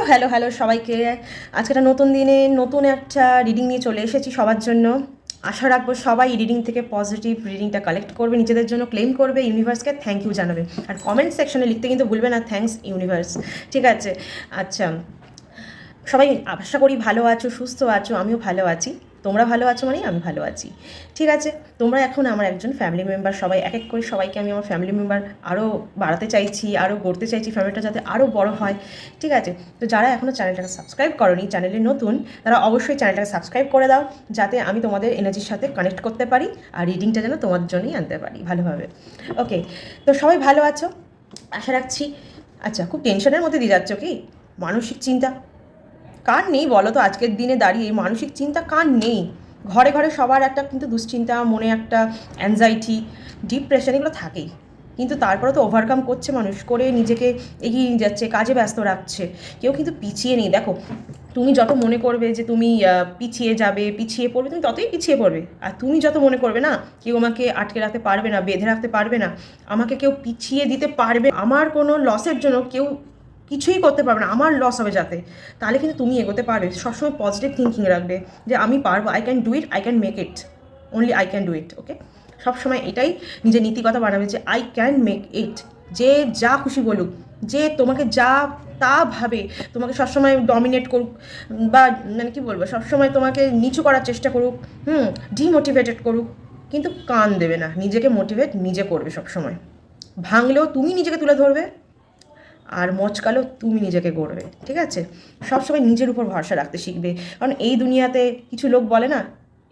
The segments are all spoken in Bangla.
হ্যালো হ্যালো হ্যালো সবাইকে। আজকে একটা নতুন দিনে নতুন একটা রিডিং নিয়ে চলে এসেছি সবার জন্য। আশা রাখবো সবাই এই রিডিং থেকে পজিটিভ রিডিংটা কালেক্ট করবে, নিজেদের জন্য ক্লেম করবে, ইউনিভার্সকে থ্যাংক ইউ জানাবে। আর কমেন্ট সেকশনে লিখতে কিন্তু ভুলবে না থ্যাঙ্কস ইউনিভার্স। ঠিক আছে? আচ্ছা, সবাই আশা করি ভালো আছো, সুস্থ আছো, আমিও ভালো আছি। তোমরা ভালো আছো মানে আমি ভালো আছি। ঠিক আছে, তোমরা এখন আমার একজন ফ্যামিলি মেম্বার। সবাই এক এক করে সবাইকে আমি আমার ফ্যামিলি মেম্বার আরও বাড়াতে চাইছি, আরও গড়তে চাইছি, ফ্যামিলিটা যাতে আরও বড় হয়। ঠিক আছে, তো যারা এখনও চ্যানেলটাকে সাবস্ক্রাইব করোনি, চ্যানেলে নতুন, তারা অবশ্যই চ্যানেলটাকে সাবস্ক্রাইব করে দাও, যাতে আমি তোমাদের এনার্জির সাথে কানেক্ট করতে পারি আর রিডিংটা যেন তোমার জন্যই আনতে পারি ভালোভাবে। ওকে, তো সবাই ভালো আছো আশা রাখছি। আচ্ছা, খুব টেনশনের মধ্যে দিয়ে যাচ্ছ কি? মানসিক চিন্তা কার নেই বলো তো? আজকের দিনে দাঁড়িয়ে মানসিক চিন্তা কার নেই? ঘরে ঘরে সবার একটা কিন্তু দুশ্চিন্তা, মনে একটা অ্যাংজাইটি, ডিপ্রেশন এগুলো থাকেই। কিন্তু তারপরে তো ওভারকাম করছে মানুষ, করে নিজেকে এগিয়ে নিয়ে যাচ্ছে, কাজে ব্যস্ত রাখছে। কেউ কিন্তু পিছিয়ে নেই। দেখো, তুমি যত মনে করবে যে তুমি পিছিয়ে যাবে, পিছিয়ে পড়বে, তুমি ততই পিছিয়ে পড়বে। আর তুমি যত মনে করবে না কেউ আমাকে আটকে রাখতে পারবে না, বেঁধে রাখতে পারবে না, আমাকে কেউ পিছিয়ে দিতে পারবে, আমার কোনো লসের জন্য কেউ কিছুই করতে পারবে না, আমার লস হবে যাতে, তাহলে কিন্তু তুমি এগোতে পারবে। সবসময় পজিটিভ থিঙ্কিং রাখবে যে আমি পারবো, I can do it, I can make it, only I can do it. Okay, সবসময় এটাই নিজের নীতিকথা বানাবে যে আই ক্যান মেক ইট। যে যা খুশি বলুক, যে তোমাকে যা তা ভাবে, তোমাকে সবসময় ডমিনেট করুক, বা মানে কী বলবো, সবসময় তোমাকে নিচু করার চেষ্টা করুক, ডিমোটিভেটেড করুক, কিন্তু কান দেবে না, নিজেকে মোটিভেট নিজে করবে সবসময়। ভাঙলেও তুমি নিজেকে তুলে ধরবে, আর মচকালেও তুমি নিজেকে গড়বে। ঠিক আছে, সবসময় নিজের উপর ভরসা রাখতে শিখবে। কারণ এই দুনিয়াতে কিছু লোক বলে না,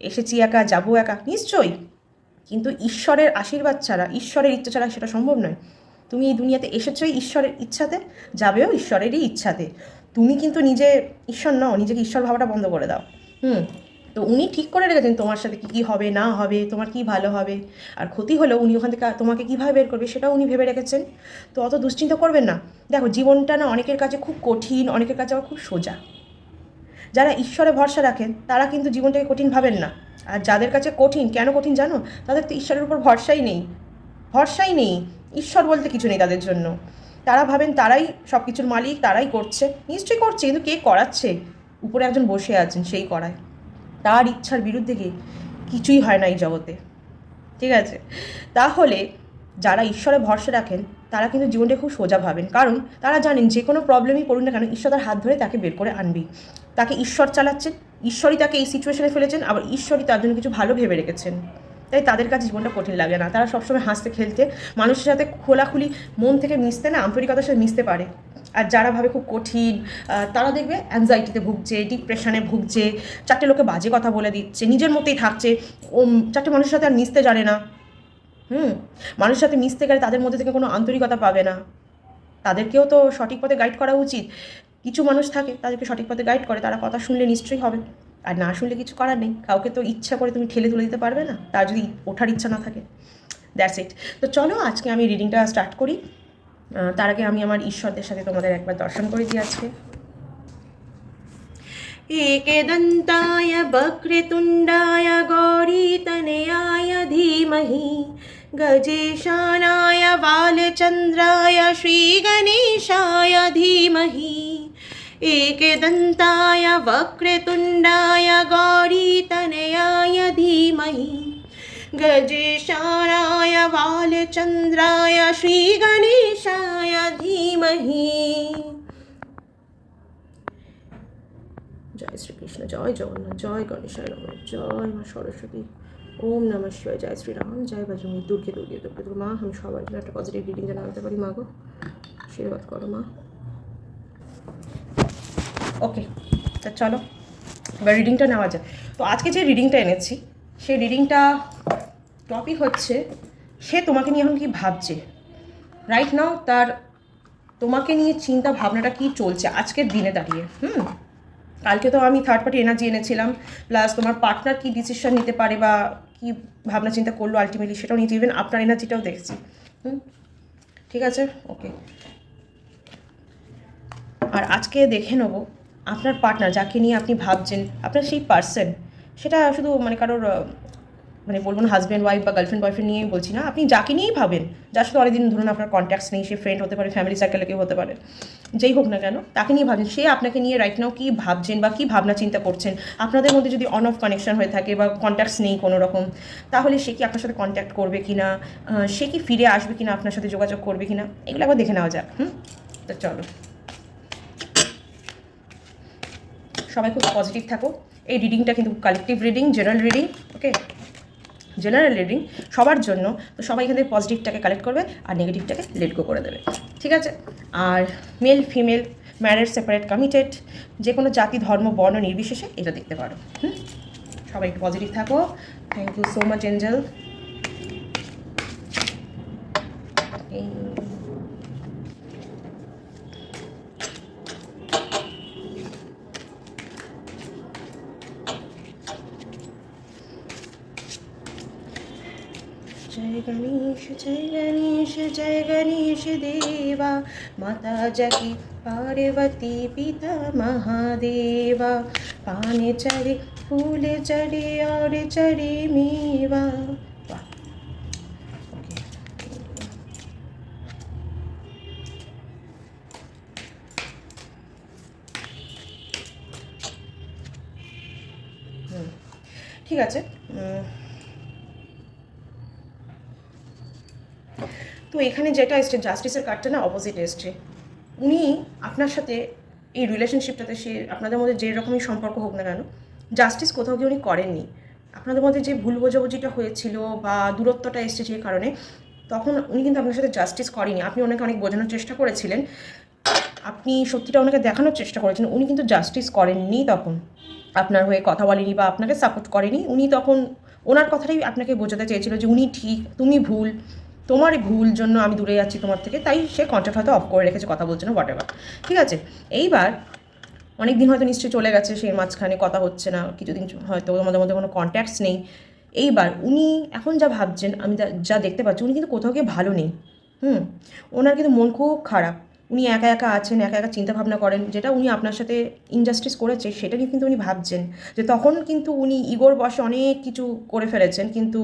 এসেছি একা, যাবো একা, নিশ্চয়ই, কিন্তু ঈশ্বরের আশীর্বাদ ছাড়া, ঈশ্বরের ইচ্ছা ছাড়া সেটা সম্ভব নয়। তুমি এই দুনিয়াতে এসেছোই ঈশ্বরের ইচ্ছাতে, যাবেও ঈশ্বরেরই ইচ্ছাতে। তুমি কিন্তু নিজে ঈশ্বর নও, নিজেকে ঈশ্বর ভাবাটা বন্ধ করে দাও। তো উনি ঠিক করে রেখেছেন তোমার সাথে কী কী হবে না হবে, তোমার কী ভালো হবে, আর ক্ষতি হলেও উনি ওখান থেকে তোমাকে কীভাবে বের করবে সেটাও উনি ভেবে রেখেছেন। তো অত দুশ্চিন্তা করবেন না। দেখো, জীবনটা না অনেকের কাছে খুব কঠিন, অনেকের কাছে আবার খুব সোজা। যারা ঈশ্বরে ভরসা রাখেন তারা কিন্তু জীবনটাকে কঠিন ভাবেন না। আর যাদের কাছে কঠিন, কেন কঠিন জানো? তাদের তো ঈশ্বরের উপর ভরসাই নেই, ভরসাই নেই, ঈশ্বর বলতে কিছু নেই তাদের জন্য। তারা ভাবেন তারাই সব কিছুর মালিক, তারাই করছে, নিশ্চয়ই করছে, কিন্তু কে করাচ্ছে? উপরে একজন বসে আছেন, সেই করায়। তার ইচ্ছার বিরুদ্ধে গিয়ে কিছুই হয় না এই জগতে। ঠিক আছে, তাহলে যারা ঈশ্বরে ভরসা রাখেন তারা কিন্তু জীবনটা খুব সোজা ভাবেন, কারণ তারা জানেন যে কোনো প্রবলেমই পড়ুন না কেন, ঈশ্বর তার হাত ধরে তাকে বের করে আনবি। তাকে ঈশ্বর চালাচ্ছেন, ঈশ্বরই তাকে এই সিচুয়েশনে ফেলেছেন, আবার ঈশ্বরই তার জন্য কিছু ভালো ভেবে রেখেছেন। তাই তাদের কাছে জীবনটা কঠিন লাগে না। তারা সবসময় হাসতে খেলতে, মানুষের সাথে খোলাখুলি মন থেকে মিশতে, না আন্তরিকতার সাথে মিশতে পারে। আর যারা ভাবে খুব কঠিন, তারা দেখবে অ্যাংজাইটিতে ভুগছে, ডিপ্রেশনে ভুগছে, চারটে লোকে বাজে কথা বলে দিচ্ছে, নিজের মধ্যেই থাকছে, চারটে মানুষের সাথে আর মিশতে জানে না। মানুষের সাথে মিশতে গেলে তাদের মধ্যে থেকে কোনো আন্তরিকতা পাবে না। তাদেরকেও তো সঠিক পথে গাইড করা উচিত। কিছু মানুষ থাকে তাদেরকে সঠিক পথে গাইড করে, তারা কথা শুনলে নিশ্চয়ই হবে, আর না শুনলে কিছু করার নেই। কাউকে তো ইচ্ছা করে তুমি ঠেলে তুলে দিতে পারবে না, তার যদি ওঠার ইচ্ছা না থাকে। That's it. তো চলো আজকে আমি রিডিংটা স্টার্ট করি। তার আগে আমি আমার ঈশ্বরদের সাথে তোমাদের একবার দর্শন করে দিই আজকে। एकदन्ताय वक्रतुण्डाय गौरीतनयाय धीमहि गजेशानाय बालचन्द्राय श्रीगणेशाय धीमहि एकदन्ताय वक्रतुण्डाय गौरीतनयाय धीमहि गजेशानाय बालचन्द्राय श्रीगणेशाय धीमहि। জয় শ্রীকৃষ্ণ, জয় জগন্নাথ, জয় গণেশায় নমঃ, জয় মা সরস্বতী, ওম নমঃ শিবায়, জয় শ্রীরাম, জয় বজরঙ্গী, দুর্গে দুর্গে দুর্গে দুর্গে। মা, আমি সবার জন্য একটা পজিটিভ রিডিং যেন আনতে পারি। মা গো, আশীর্বাদ করো মা। ওকে, তা চলো এবার রিডিংটা নেওয়া যায়। তো আজকে যে রিডিংটা এনেছি, সেই রিডিংটা টপিক হচ্ছে সে তোমাকে নিয়ে এখন কি ভাবছে রাইট নাও, তার তোমাকে নিয়ে চিন্তা ভাবনাটা কি চলছে আজকের দিনে দাঁড়িয়ে। কালকে তো আমি থার্ড পার্টি এনার্জি এনেছিলাম, প্লাস তোমার পার্টনার কী ডিসিশন নিতে পারে বা কী ভাবনা চিন্তা করলো আলটিমেটলি সেটাও নিয়েছি, ইভেন আপনার এনার্জিটাও দেখছি। ঠিক আছে, ওকে। আর আজকে দেখে নেবো আপনার পার্টনার, যাকে নিয়ে আপনি ভাবছেন, আপনার সেই পার্সন, সেটা শুধু মানে কারোর মানে বলবো না হাজব্যান্ড ওয়াইফ বা গার্লফ্রেন্ড বয়ফ্রেন্ড নিয়েই বলছি না, আপনি যাকে নিয়েই ভাবেন, যার সাথে অনেকদিন ধরুন আপনার কন্ট্যাক্টস নেই, সে ফ্রেন্ড হতে পারে, ফ্যামিলি সার্কেলে কেউ হতে পারে, যেই হোক না কেন তাকে নিয়ে ভাবছেন, সে আপনাকে নিয়ে রাইট নাও কী ভাবছেন বা কী ভাবনা চিন্তা করছেন। আপনাদের মধ্যে যদি অন অফ কানেকশন হয়ে থাকে বা কন্ট্যাক্টস নেই কোনো রকম, তাহলে সে কি আপনার সাথে কন্ট্যাক্ট করবে কি না, সে কি ফিরে আসবে কি না, আপনার সাথে যোগাযোগ করবে কি না, এগুলো একবার দেখে নেওয়া যাক। তো চলো, সবাই খুব পজিটিভ থাকো। এই রিডিংটা কিন্তু কালেকটিভ রিডিং, জেনারেল রিডিং, ওকে, জেনারেল রিডিং সবার জন্য। তো সবাই এখান থেকে পজিটিভটাকে কালেক্ট করবে আর নেগেটিভটাকে লেট গো করে দেবে, ঠিক আছে? আর male female, married, separate, committed, যে কোনো জাতি ধর্ম বর্ণ নির্বিশেষে এটা দেখতে পারো। সবাই একটু পজিটিভ থাকো। Thank you so much angel. जय गणेश जय गणेश जय गणेश देवा, माता जगी पार्वती पिता महादेवा, पाने चढ़े फूल चढ़े और चढ़े मेवा। ঠিক আছে, তো এখানে যেটা এসছে জাস্টিসের কার্ডটা না অপোজিট এসছে। উনি আপনার সাথে এই রিলেশনশিপটাতে, সে আপনাদের মধ্যে যে রকমই সম্পর্ক হোক না কেন, জাস্টিস কোথাও গিয়ে উনি করেননি। আপনাদের মধ্যে যে ভুল বোঝাবুঝিটা হয়েছিল বা দূরত্বটা এসছে যে কারণে, তখন উনি কিন্তু আপনার সাথে জাস্টিস করেনি। আপনি ওনাকে অনেক বোঝানোর চেষ্টা করেছিলেন, আপনি সত্যিটা ওনাকে দেখানোর চেষ্টা করেছেন, উনি কিন্তু জাস্টিস করেননি। তখন আপনার হয়ে কথা বলেনি বা আপনাকে সাপোর্ট করেনি। উনি তখন ওনার কথাটাই আপনাকে বোঝাতে চেয়েছিল যে উনি ঠিক, তুমি ভুল, তোমার ভুল জন্য আমি দূরে যাচ্ছি তোমার থেকে, তাই সে কন্ট্যাক্ট হয়তো অফ করে রেখেছে, কথা বলছে না, হোয়াটএভার, ঠিক আছে? এইবার অনেক দিন হয়তো নিশ্চয়ই চলে গেছে, সেই মাঝখানে কথা হচ্ছে না, কিছুদিন হয়তো আমাদের মধ্যে কোনো কন্ট্যাক্টস নেই। এইবার উনি এখন যা ভাবছেন, আমি যা দেখতে পাচ্ছি, উনি কিন্তু কোথাও গিয়ে ভালো নেই। ওনার কিন্তু মন খুব খারাপ। উনি একা একা আছেন, একা একা চিন্তাভাবনা করেন, যেটা উনি আপনার সাথে ইনজাস্টিস করেছে সেটা নিয়ে কিন্তু উনি ভাবছেন, যে তখন কিন্তু উনি ইগোর বশে অনেক কিছু করে ফেলেছেন, কিন্তু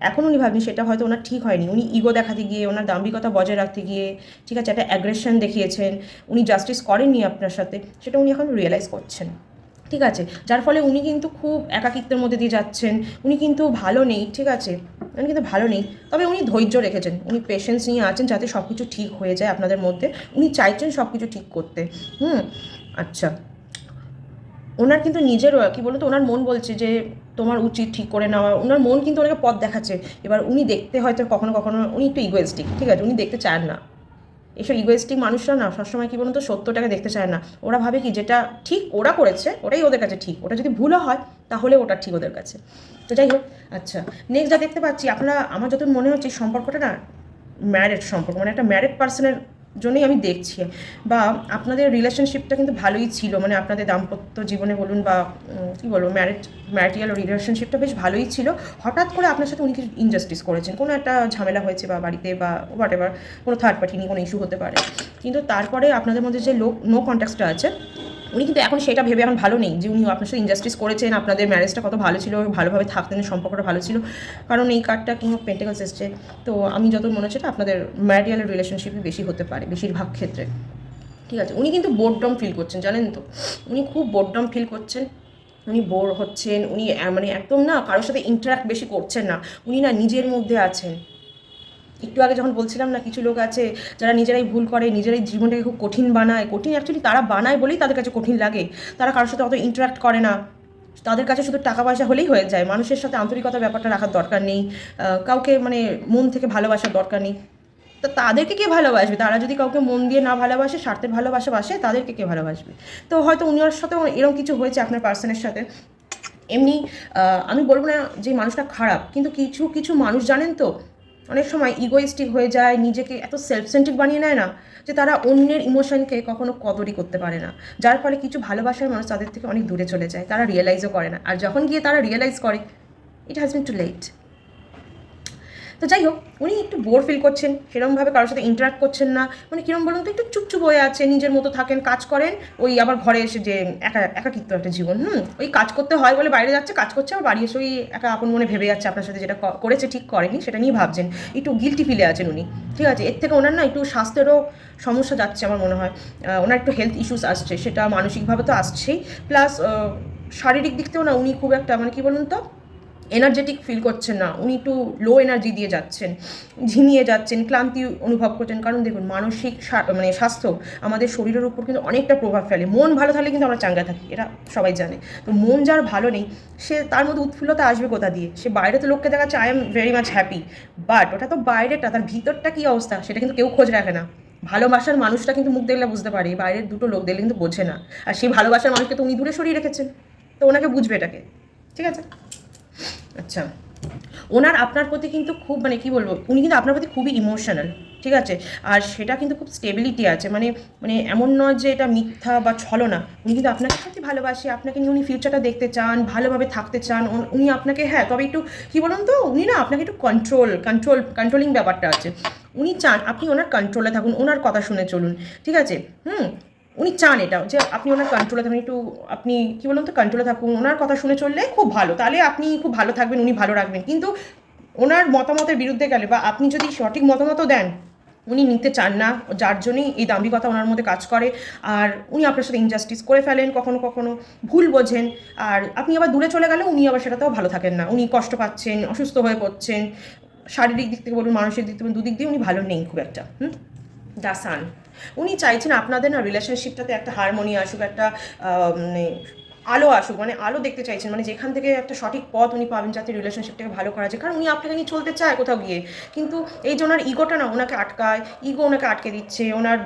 এখন উনি ভাবছেন সেটা হয়তো ওনার ঠিক হয়নি। উনি ইগো দেখাতে গিয়ে, ওনার দাম্ভিকতা বজায় রাখতে গিয়ে, ঠিক আছে, একটা অ্যাগ্রেশন দেখিয়েছেন, উনি জাস্টিস করেননি আপনার সাথে, সেটা উনি এখন রিয়েলাইজ করছেন, ঠিক আছে? যার ফলে উনি কিন্তু খুব একাকিত্বের মধ্যে দিয়ে যাচ্ছেন, উনি কিন্তু ভালো নেই, ঠিক আছে? উনি কিন্তু ভালো নেই, তবে উনি ধৈর্য রেখেছেন, উনি পেশেন্স নিয়ে আছেন যাতে সব কিছু ঠিক হয়ে যায় আপনাদের মধ্যে। উনি চাইছেন সব কিছু ঠিক করতে। আচ্ছা, ওনার কিন্তু নিজেরও কী বলুন তো, ওনার মন বলছে যে তোমার উচিত ঠিক করে নেওয়া। ওনার মন কিন্তু ওনাকে পথ দেখাচ্ছে। এবার উনি দেখতে হয়তো কখনো কখনো উনি একটু ইগোয়েস্টিক, ঠিক আছে? উনি দেখতে চান না, এসব ইগোয়েস্টিক মানুষরা না সবসময় কী বলুন তো, সত্যটাকে দেখতে চায় না। ওরা ভাবে কি যেটা ঠিক ওরা করেছে ওটাই ওদের কাছে ঠিক, ওটা যদি ভুলও হয় তাহলে ওটা ঠিক ওদের কাছে। তো যাই হোক, আচ্ছা, নেক্সট যা দেখতে পাচ্ছি, আপনারা, আমার যত মনে হচ্ছে সম্পর্কটা না ম্যারিড সম্পর্ক, মানে একটা ম্যারিড পার্সনের জন্যই আমি দেখছি। বা আপনাদের রিলেশনশিপটা কিন্তু ভালোই ছিল, মানে আপনাদের দাম্পত্য জীবনে বলুন বা কী বলবো, ম্যারিটাল রিলেশনশিপটা বেশ ভালোই ছিল। হঠাৎ করে আপনার সাথে উনি কিছু ইনজাস্টিস করেছেন, কোনো একটা ঝামেলা হয়েছে বা বাড়িতে বা হোয়াটএভার, কোনো থার্ড পার্টি নিয়ে কোনো ইস্যু হতে পারে, কিন্তু তারপরে আপনাদের মধ্যে যে নো কন্ট্যাক্টসটা আছে, উনি কিন্তু এখন সেটা ভেবে এখন ভালো নেই যে উনি আপনার সাথে ইনজাস্টিস করেছেন। আপনাদের ম্যারেজটা কত ভালো ছিল, ভালোভাবে থাকতেন, সম্পর্কটা ভালো ছিল, কারণ এই কার্ডটা কিং অফ পেন্টাকলস এসছে। তো আমি যত মনে হচ্ছে আপনাদের ম্যারিটাল রিলেশনশিপই বেশি হতে পারে বেশিরভাগ ক্ষেত্রে, ঠিক আছে? উনি কিন্তু বোরডম ফিল করছেন, জানেন তো, উনি খুব বোরডম ফিল করছেন, উনি বোর হচ্ছেন, উনি মানে একদম না কারোর সাথে ইন্টারাক্ট বেশি করছেন না, উনি না নিজের মধ্যে আছেন। একটু আগে যখন বলছিলাম না, কিছু লোক আছে যারা নিজেরাই ভুল করে, নিজেরাই জীবনটাকে খুব কঠিন বানায়, কঠিন অ্যাকচুয়ালি তারা বানায় বলেই তাদের কাছে কঠিন লাগে। তারা কারোর সাথে অত ইন্টারাক্ট করে না, তাদের কাছে শুধু টাকা পয়সা হলেই হয়ে যায়, মানুষের সাথে আন্তরিকতার ব্যাপারটা রাখার দরকার নেই, কাউকে মানে মন থেকে ভালোবাসার দরকার নেই। তো তাদেরকে কে ভালোবাসবে? তারা যদি কাউকে মন দিয়ে না ভালোবাসে, স্বার্থের ভালোবাসা বাসে, তাদেরকে কে ভালোবাসবে? তো হয়তো উনার সাথেও এরকম কিছু হয়েছে আপনার পার্সনের সাথে। এমনি আমি বলবো না যে মানুষটা খারাপ, কিন্তু কিছু কিছু মানুষ জানেন তো, অনেক সময় ইগোইস্টিক হয়ে যায়, নিজেকে এত সেলফ সেন্ট্রিক বানিয়ে নেয় না, যে তারা অন্যের ইমোশনকে কখনো কদরই করতে পারে না, যার ফলে কিছু ভালোবাসার মানুষ তাদের থেকে অনেক দূরে চলে যায়, তারা রিয়েলাইজও করে না, আর যখন গিয়ে তারা রিয়েলাইজ করে, it has been too late. তো তো যাই হোক, উনি একটু বোর ফিল করছেন, সেরকমভাবে কারোর সাথে ইন্টারাক্ট করছেন না, মানে কীরকম বলুন তো, একটু চুপচুপ হয়ে আছে, নিজের মতো থাকেন, কাজ করেন, ওই আবার ঘরে এসে যে একাকিত্ব একটা জীবন, ওই কাজ করতে হয় বলে বাইরে যাচ্ছে, কাজ করছে, আবার বাড়ি এসে ওই একা আপন মনে ভেবে যাচ্ছে আপনার সাথে যেটা করেছে ঠিক করেনি সেটা নিয়ে ভাবছেন, একটু গিল্টি ফিলে আছেন উনি। ঠিক আছে, এর থেকে ওনার না একটু স্বাস্থ্যেরও সমস্যা যাচ্ছে আমার মনে হয়, ওনার একটু হেলথ ইস্যুস আসছে, সেটা মানসিকভাবে তো আসছেই, প্লাস শারীরিক দিক থেকেও না উনি খুব একটা মানে কী বলুন তো এনার্জেটিক ফিল করছেন না, উনি একটু লো এনার্জি দিয়ে যাচ্ছেন, ঝিমিয়ে যাচ্ছেন, ক্লান্তি অনুভব করছেন। কারণ দেখুন, মানসিক মানে স্বাস্থ্য আমাদের শরীরের উপর কিন্তু অনেকটা প্রভাব ফেলে। মন ভালো থাকলে কিন্তু আমরা চাঙ্গা থাকি, এটা সবাই জানে। তো মন যার ভালো নেই, সে তার মধ্যে উৎফুল্লতা আসবে কোথা দিয়ে? সে বাইরে তো লোককে দেখাচ্ছে I am very much happy, but ওটা তো বাইরেটা, তার ভিতরটা কী অবস্থা সেটা কিন্তু কেউ খোঁজ রাখে না। ভালোবাসার মানুষটা কিন্তু মুখ দেখলে বুঝতে পারে, বাইরের দুটো লোক দেখলে কিন্তু বোঝে না। আর সেই ভালোবাসার মানুষকে তো উনি দূরে সরিয়ে রেখেছেন, তো ওনাকে বুঝবে এটাকে। ঠিক আছে, আচ্ছা, ওনার আপনার প্রতি কিন্তু খুব মানে কী বলবো, উনি কিন্তু আপনার প্রতি খুবই ইমোশনাল। ঠিক আছে, আর সেটা কিন্তু খুব স্টেবিলিটি আছে, মানে মানে এমন নয় যে এটা মিথ্যা বা ছলনা। উনি কিন্তু আপনাকে সত্যি ভালোবাসে, আপনাকে নিয়ে উনি ফিউচারটা দেখতে চান, ভালোভাবে থাকতে চান উনি আপনাকে। হ্যাঁ, তবে একটু কী বলুন তো, উনি না আপনাকে একটু কন্ট্রোলিং ব্যাপারটা আছে। উনি চান আপনি ওনার কন্ট্রোলে থাকুন, ওনার কথা শুনে চলুন। ঠিক আছে, উনি চান এটা যে আপনি ওনার কন্ট্রোলে থাকুন, একটু আপনি কী বলুন তো কন্ট্রোলে থাকুন, ওনার কথা শুনে চললে খুব ভালো, তাহলে আপনি খুব ভালো থাকবেন, উনি ভালো রাখবেন। কিন্তু ওনার মতামতের বিরুদ্ধে গেলে বা আপনি যদি সঠিক মতামতও দেন, উনি নিতে চান না, যার জন্যই এই দাম্ভিকতা ওনার মধ্যে কাজ করে। আর উনি আপনার সাথে ইনজাস্টিস করে ফেলেন, কখনো কখনো ভুল বোঝেন, আর আপনি আবার দূরে চলে গেলে উনি আবার সেটাতেও ভালো থাকেন না, উনি কষ্ট পাচ্ছেন, অসুস্থ হয়ে পড়ছেন, শারীরিক দিক থেকে বলুন, মানসিক দিক থেকে বলুন, দুদিক দিয়ে উনি ভালো নেই খুব একটা। দ্য সান, উনি চাইছেন আপনাদের না রিলেশনশিপটাতে একটা হারমোনি আসুক, একটা মানে আলো আসুক, মানে আলো দেখতে চাইছেন, মানে যেখান থেকে একটা সঠিক পথ উনি পাবেন যাতে রিলেশনশিপটাকে ভালো করা যায়। কারণ উনি আপনাকে নিয়ে চলতে চায় কোথাও গিয়ে, কিন্তু এই যে ওনার ইগোটা না ওনাকে আটকায়, ইগো ওনাকে আটকে দিচ্ছে, ওনার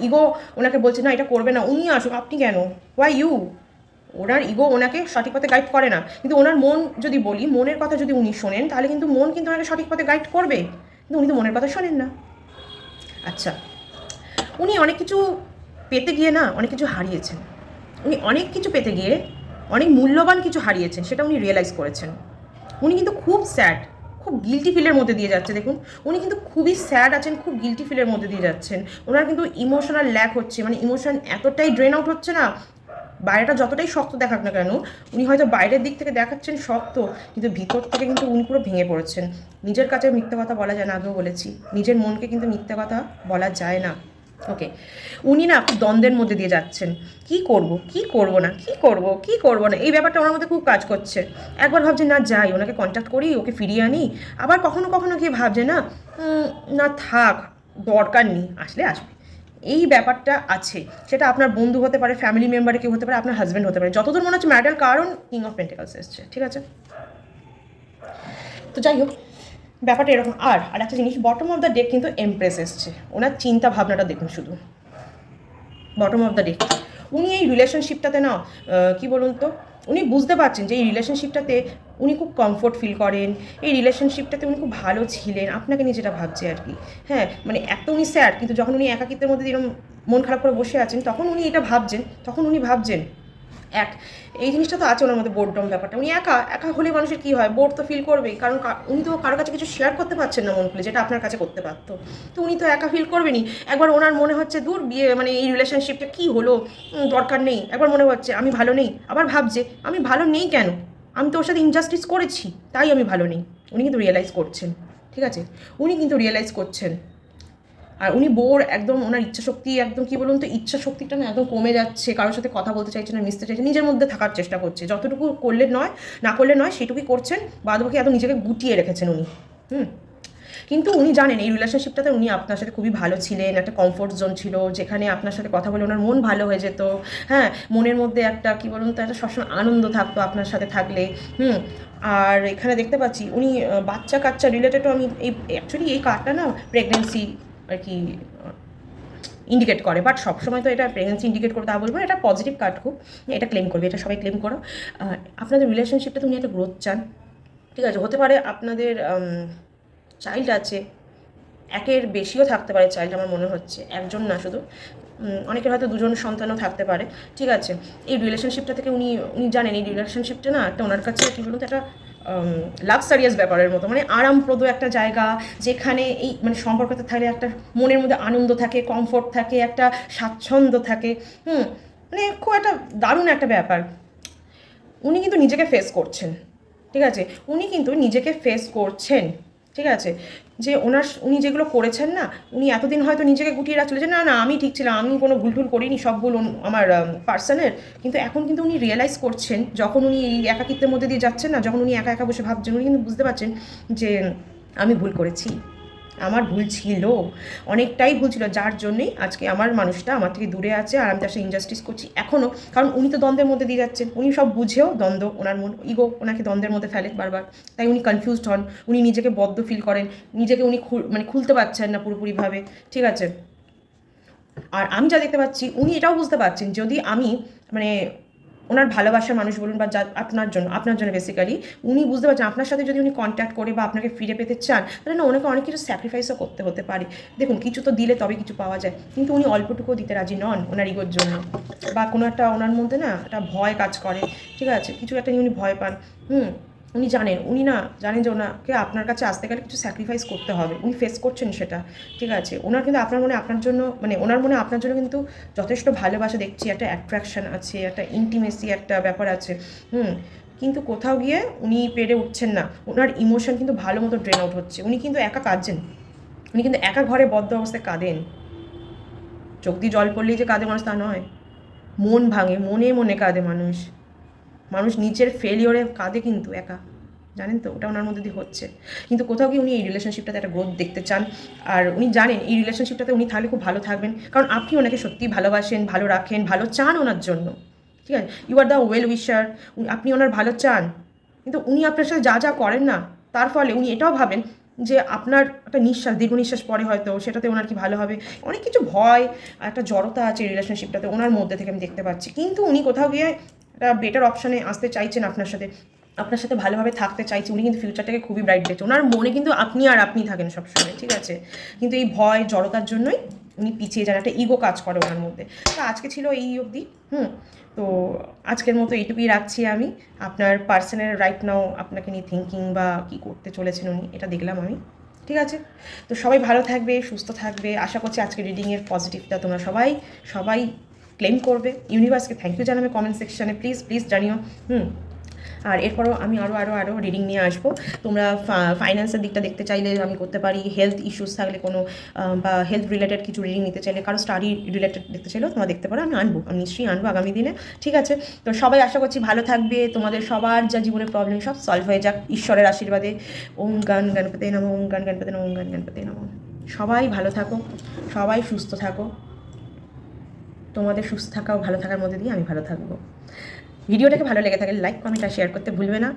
ইগো ওনাকে বলছে না এটা করবে না, উনি আসুক, আপনি কেন, ওয়াই ইউ? ওনার ইগো ওনাকে সঠিক পথে গাইড করে না, কিন্তু ওনার মন যদি বলি, মনের কথা যদি উনি শোনেন, তাহলে কিন্তু মন কিন্তু ওনাকে সঠিক পথে গাইড করবে, কিন্তু উনি তো মনের কথা শোনেন না। আচ্ছা, উনি অনেক কিছু পেতে গিয়ে না অনেক কিছু হারিয়েছেন, উনি অনেক কিছু পেতে গিয়ে অনেক মূল্যবান কিছু হারিয়েছেন, সেটা উনি রিয়েলাইজ করেছেন। উনি কিন্তু খুব স্যাড, খুব গিল্টি ফিলের মধ্যে দিয়ে যাচ্ছে। দেখুন, উনি কিন্তু খুবই স্যাড আছেন, খুব গিল্টি ফিলের মধ্যে দিয়ে যাচ্ছেন। ওনার কিন্তু ইমোশনাল ল্যাক হচ্ছে, মানে ইমোশন এতটাই ড্রেন আউট হচ্ছে না, বাইরেটা যতটাই শক্ত দেখাক না কেন, উনি হয়তো বাইরের দিক থেকে দেখাচ্ছেন শক্ত, কিন্তু ভিতর থেকে কিন্তু উনি পুরো ভেঙে পড়েছেন। নিজের কাছে মিথ্যা কথা বলা যায় না, আগেও বলেছি, নিজের মনকে কিন্তু মিথ্যা কথা বলা যায় না। ওকে, উনি না খুব দ্বন্দ্বের মধ্যে দিয়ে যাচ্ছেন, কি করব কি করব না, কি করব কি করব না, এই ব্যাপারটা ওনার মধ্যে খুব কাজ করছে। একবার ভাবছে না যাই, ওনাকে কন্ট্যাক্ট করি, ওকে ফিরিয়ে আনি, আবার কখনো কখনো গিয়ে ভাবছে না না থাক, দরকার নেই, আসলে আসবে। এই ব্যাপারটা আছে, সেটা আপনার বন্ধু হতে পারে, ফ্যামিলি মেম্বারে কেউ হতে পারে, আপনার হাজব্যান্ড হতে পারে, যতদূর মনে হচ্ছে ম্যাটার, কারণ কিং অফ পেন্টিকলস এসছে। ঠিক আছে, তো যাই হোক, ব্যাপারটা এরকম। আর একটা জিনিস, বটম অফ দ্য ডেক কিন্তু এমপ্রেস এসছে, ওনার চিন্তা ভাবনাটা দেখুন শুধু, বটম অফ দ্য ডেক। উনি এই রিলেশনশিপটাতে না কী বলুন তো, উনি বুঝতে পারছেন যে এই রিলেশনশিপটাতে উনি খুব কমফোর্ট ফিল করেন, এই রিলেশনশিপটাতে উনি খুব ভালো ছিলেন, আপনাকে নিয়ে যেটা ভাবছে আর কি। হ্যাঁ, মানে এত উনি স্যাড, কিন্তু যখন উনি একাকিত্বের মধ্যে এরকম মন খারাপ করে বসে আছেন, তখন উনি এটা ভাবছেন, তখন উনি ভাবছেন এই জিনিসটা তো আছে ওনার মধ্যে, বোরডম ব্যাপারটা। উনি একা একা হলে মানুষের কী হয়, বোর তো ফিল করবেই, কারণ উনি তো কারোর কাছে কিছু শেয়ার করতে পারছেন না মন খুলে, যেটা আপনার কাছে করতে পারতো, তো উনি তো একা ফিল করবেনই। একবার ওনার মনে হচ্ছে দূর বিয়ে, মানে এই রিলেশনশিপটা কী হলো, দরকার নেই, একবার মনে হচ্ছে আমি ভালো নেই, আবার ভাবছে আমি ভালো নেই কেন, আমি তো ওর সাথে ইনজাস্টিস করেছি, তাই আমি ভালো নেই। উনি কিন্তু রিয়েলাইজ করছেন, ঠিক আছে, উনি কিন্তু রিয়েলাইজ করছেন। আর উনি বোর, একদম ওনার ইচ্ছাশক্তি একদম কী বলুন তো, ইচ্ছাশক্তিটা না একদম কমে যাচ্ছে, কারোর সাথে কথা বলতে চাইছে না, মিশতে চাইছে, নিজের মধ্যে থাকার চেষ্টা করছে, যতটুকু করলে নয় না করলে নয় সেটুকুই করছেন, বাদবাকি একদম নিজেকে গুটিয়ে রেখেছেন উনি। কিন্তু উনি জানেন এই রিলেশনশিপটাতে উনি আপনার সাথে খুবই ভালো ছিলেন, একটা কমফোর্ট জোন ছিল, যেখানে আপনার সাথে কথা বলে ওনার মন ভালো হয়ে যেত। হ্যাঁ, মনের মধ্যে একটা কী বলুন তো, একটা সবসময় আনন্দ থাকতো আপনার সাথে থাকলে। আর এখানে দেখতে পাচ্ছি উনি বাচ্চা কাচ্চা রিলেটেডও, আমি অ্যাকচুয়ালি এই কার্ডটা না প্রেগনেন্সি আর কি ইন্ডিকেট করে, বাট সবসময় তো এটা প্রেগনেন্সি ইন্ডিকেট করে তা বলবো, এটা পজিটিভ কার্ড খুব, এটা ক্লেম করবে, এটা সবাই ক্লেম করো। আপনাদের রিলেশনশিপটাতে উনি একটা গ্রোথ চান, ঠিক আছে, হতে পারে আপনাদের চাইল্ড আছে, একের বেশিও থাকতে পারে চাইল্ড, আমার মনে হচ্ছে একজন না শুধু, অনেকের হয়তো দুজন সন্তানও থাকতে পারে। ঠিক আছে, এই রিলেশনশিপটা থেকে উনি জানেন এই রিলেশনশিপটা না একটা ওনার কাছে কী বলুন তো, একটা লাক্সারিয়াস ব্যাপারের মতো, মানে আরামপ্রদ একটা জায়গা, যেখানে এই মানে সম্পর্কতে থাকলে একটা মনের মধ্যে আনন্দ থাকে, কমফোর্ট থাকে, একটা স্বাচ্ছন্দ্য থাকে। মানে খুব একটা দারুণ একটা ব্যাপার। উনি কিন্তু নিজেকে ফেস করছেন, ঠিক আছে, উনি কিন্তু নিজেকে ফেস করছেন, ঠিক আছে, যে উনি যেগুলো করেছেন না, উনি এতদিন হয়তো নিজেকে গুটিয়ে রাখছিল যে না না আমি ঠিক ছিলাম, আমি কোনো ভুল টুল করিনি, সব ভুল আমার পার্সনের। কিন্তু এখন কিন্তু উনি রিয়েলাইজ করছেন, যখন উনি এই একাকিত্বের মধ্যে দিয়ে যাচ্ছেন না, যখন উনি একা একা বসে ভাবছেন, উনি কিন্তু বুঝতে পারছেন যে আমি ভুল করেছি, আমার ভুল ছিল, অনেকটাই ভুল ছিল, যার জন্যেই আজকে আমার মানুষটা আমার থেকে দূরে আছে আর আমি তার সাথে ইনজাস্টিস করছি এখনও। কারণ উনি তো দ্বন্দ্বের মধ্যে দিয়ে যাচ্ছেন, উনি সব বুঝেও দ্বন্দ্ব, ওনার মন ইগো ওনাকে দ্বন্দ্বের মধ্যে ফেলে বারবার, তাই উনি কনফিউজড হন, উনি নিজেকে বদ্ধ ফিল করেন, নিজেকে উনি মানে খুলতে পারছেন না পুরোপুরিভাবে, ঠিক আছে। আর আমি যা দেখতে পাচ্ছি, উনি এটাও বুঝতে পারছেন যদি আমি মানে ওনার ভালোবাসার মানুষ বলুন বা যা আপনার জন্য বেসিক্যালি উনি বুঝতে পারছেন আপনার সাথে যদি উনি কন্ট্যাক্ট করে বা আপনাকে ফিরে পেতে চান, তাহলে না ওনাকে অনেক কিছু স্যাক্রিফাইসও করতে হতে পারে। দেখুন, কিছু তো দিলে তবে কিছু পাওয়া যায়, কিন্তু উনি অল্পটুকুও দিতে রাজি নন ওনার ইগোর জন্য, বা কোনো একটা ওনার মধ্যে না একটা ভয় কাজ করে, ঠিক আছে, কিছু একটা নিয়ে উনি ভয় পান। উনি জানেন যে ওনাকে আপনার কাছে আসতে গেলে কিছু স্যাক্রিফাইস করতে হবে, উনি ফেস করছেন সেটা, ঠিক আছে। ওনার কিন্তু আপনার মনে আপনার জন্য মানে ওনার মনে আপনার জন্য কিন্তু যথেষ্ট ভালোবাসা দেখছি, একটা অ্যাট্রাকশন আছে, একটা ইন্টিমেসি একটা ব্যাপার আছে। কিন্তু কোথাও গিয়ে উনি পেরে উঠছেন না, ওনার ইমোশন কিন্তু ভালো মতো ড্রেন আউট হচ্ছে, উনি কিন্তু একা কাঁদছেন, উনি কিন্তু একা ঘরে বদ্ধ অবস্থায় কাঁদেন, চোখ দিয়ে জল পড়লেই যে কাঁদে মানুষ তা নয়, মন ভাঙে, মনে মনে কাঁদে মানুষ, মানুষ নিজের ফেলিওরে কাঁদে কিন্তু একা, জানেন তো, ওটা ওনার মধ্যে দিয়ে হচ্ছে। কিন্তু কোথাও কি উনি এই রিলেশনশিপটাতে একটা গ্রোথ দেখতে চান, আর উনি জানেন এই রিলেশনশিপটাতে উনি থাকলে খুব ভালো থাকবেন, কারণ আপনি ওনাকে সত্যিই ভালোবাসেন, ভালো রাখেন, ভালো চান ওনার জন্য, ঠিক আছে, you are the well wisher, আপনি ওনার ভালো চান। কিন্তু উনি আপনার সাথে যা যা করেন না, তার ফলে উনি এটাও ভাবেন যে আপনার একটা নিঃশ্বাস, দীর্ঘ নিঃশ্বাস পরে হয়তো সেটাতে ওনার কি ভালো হবে, অনেক কিছু ভয়, একটা জড়তা আছে এই রিলেশনশিপটাতে ওনার মধ্যে থেকে আমি দেখতে পাচ্ছি। কিন্তু উনি কোথাও গিয়ে একটা বেটার অপশানে আসতে চাইছেন, আপনার সাথে ভালোভাবে থাকতে চাইছে, উনি কিন্তু ফিউচারটাকে খুবই ব্রাইট দেখছে, ওনার মনে কিন্তু আপনি আর আপনি থাকেন সবসময়, ঠিক আছে। কিন্তু এই ভয় জড়তার জন্যই উনি পিছিয়ে যান, একটা ইগো কাজ করে ওনার মধ্যে। তো আজকে ছিল এই অবধি। তো আজকের মতো এইটুকুই রাখছি আমি। আপনার পার্সনের রাইট নাও আপনাকে নিয়ে থিঙ্কিং বা কী করতে চলেছেন উনি, এটা দেখলাম আমি, ঠিক আছে। তো সবাই ভালো থাকবে, সুস্থ থাকবে, আশা করছি আজকে রিডিংয়ের পজিটিভটা তোমরা সবাই ক্লেম করবে। ইউনিভার্সকে থ্যাংক ইউ জানাবে কমেন্ট সেকশানে, প্লিজ জানিও। আর এরপরও আমি আরও রিডিং নিয়ে আসবো। তোমরা ফাইন্যান্সের দিকটা দেখতে চাইলে আমি করতে পারি, হেলথ ইস্যুস থাকলে কোনো বা হেলথ রিলেটেড কিছু রিডিং নিতে চাইলে, কারো স্টাডি রিলেটেড দেখতে চাইলেও তোমরা দেখতে পারো, আমি নিশ্চয়ই আনবো আগামী দিনে, ঠিক আছে। তো সবাই আশা করছি ভালো থাকবে, তোমাদের সবার যা জীবনের প্রবলেম সব সলভ হয়ে যাক ঈশ্বরের আশীর্বাদে। ওম গান গণপতে নমঃ, ওম গান গণপতে নমঃ, ওম গান গণপতে নমঃ। সবাই ভালো থাকো, সবাই সুস্থ থাকো, তোমাদের সুস্থ থাকা ও ভালো থাকার মধ্যে দিয়ে আমি ভালো থাকবো। ভিডিওটাকে ভালো লেগে থাকলে লাইক, কমেন্ট আর শেয়ার করতে ভুলবে না।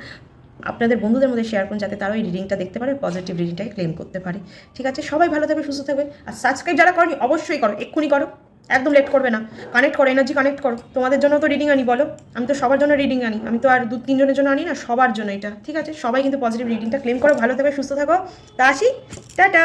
আপনাদের বন্ধুদের মধ্যে শেয়ার করুন, যাতে তারাও এই রিডিংটা দেখতে পারে, পজিটিভ রিডিংটাকে ক্লেম করতে পারে, ঠিক আছে। সবাই ভালো থাকবে, সুস্থ থাকবে, আর সাবস্ক্রাইব যারা করনি অবশ্যই করো, এক্ষুনি করো, একদম লেট করবে না। কানেক্ট করো, এনার্জি কানেক্ট করো, তোমাদের জন্য তো রিডিং আনি, বলো, আমি তো সবার জন্য রিডিং আনি, আমি তো আর 2-3 জনের জন্য আনি না, সবার জন্য এটা, ঠিক আছে। সবাই কিন্তু পজিটিভ রিডিংটা ক্লেম করো, ভালো থাকবে, সুস্থ থাকো, তা আসি, টাটা।